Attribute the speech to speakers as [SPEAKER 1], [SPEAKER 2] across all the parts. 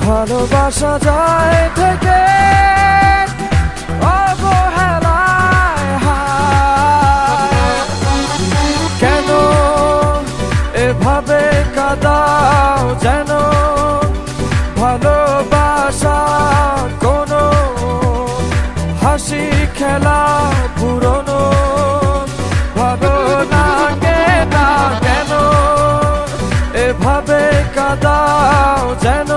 [SPEAKER 1] ভালোবাসা যায় থেকে অবহেলায় হায়, কেন এভাবে কাঁদাও যেন ভালোবাসা কোনো হাসি খেলা পুরনো ভালো লাগে না, কেন এভাবে কাঁদাও যেন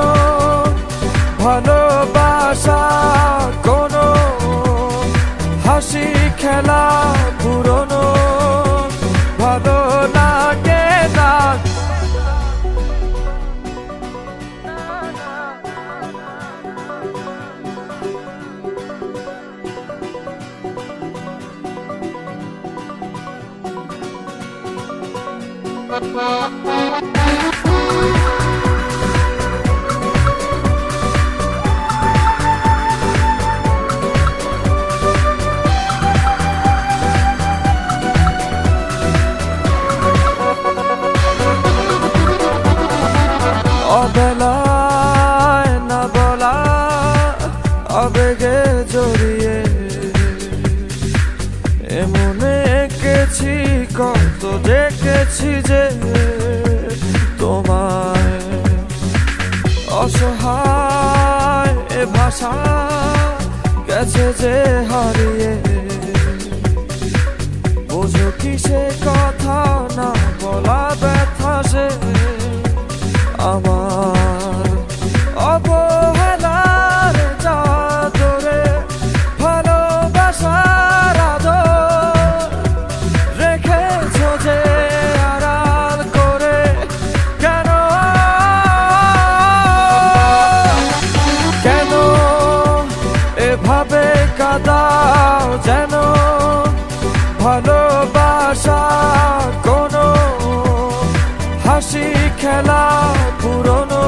[SPEAKER 1] ভালোবাসা কোনো হাসি খেলা পুরনো ভালো লাগে না। অবেলায় না বলা আবেগে জড়িয়ে এমনে এঁকেছি কত দেখেছি যে তোমায় অসহায় এ ভাষা গেছে যে হারিয়ে, বোঝো কি সে কথা না বলা ব্যথা সে আমার অবহেলার চাদরে ভালোবাসার আদর রেখেছ যে আড়াল করে, কেন কেন এভাবে কাঁদাও যেন ভালোবাসা কোনো হাসি খেলা পুরনো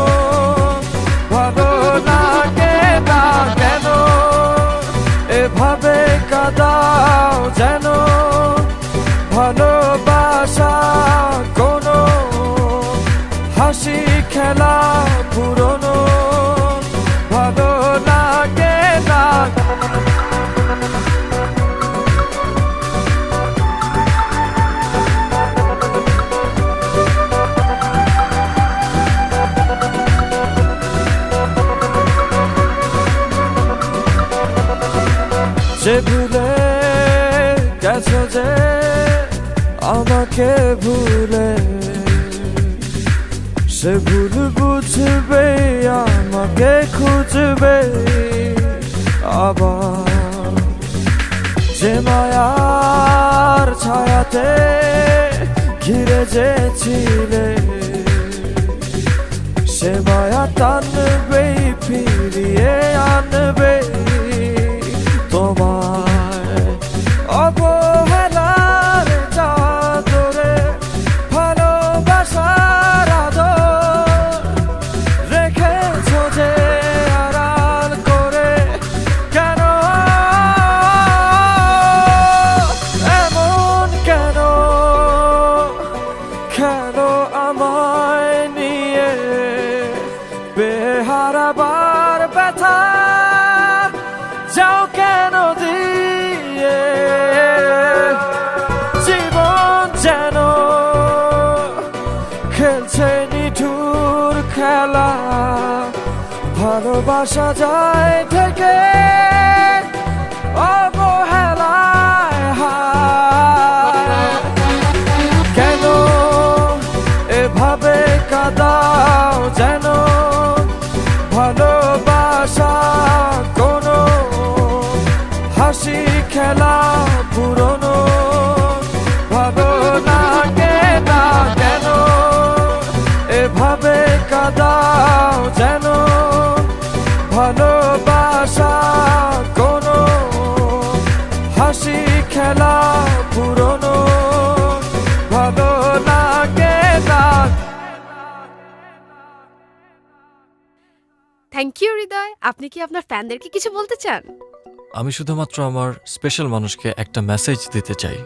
[SPEAKER 1] ভালো লাগে না, কেন এভাবে কাঁদাও যেন ভালোবাসা কোনো হাসি খেলা পুরনো ভালো লাগে না। যে ভুলে গেছো যে আমাকে ভুলে, সে ভুল বুঝবে আমাকে খুঁজবে আবার, যে মায়ার ছায়াতে ঘিরে যে ছিলে সে মায়া টানবে ফিরিয়ে আনবে তোমায় অবহেলার চাদরে ভালোবাসার আদর রেখেছ যে আড়াল করে, কেন এমন কেন কেন আমায় নিয়ে বেহারাবার ব্যথা যাও কেন দিয়ে, জীবন যেন খেলছে নিঠুর খেলা ভালোবাসা যায় থেকে অবহেলায় হায় কেন এভাবে কাঁদাও যেন ভালোবাসা কোনো হাসি খেলা পুরনো ভালো লাগে না কেন এভাবে কাঁদাও যেন ভালোবাসা কোনো হাসি খেলা পুরনো ভালো লাগে না।
[SPEAKER 2] থ্যাংক ইউ হৃদয়। আপনি কি আপনার ফ্যানদেরকে কিছু বলতে চান?
[SPEAKER 3] আমি শুধুমাত্র আমার স্পেশাল মানুষকে একটা মেসেজ দিতে চাই।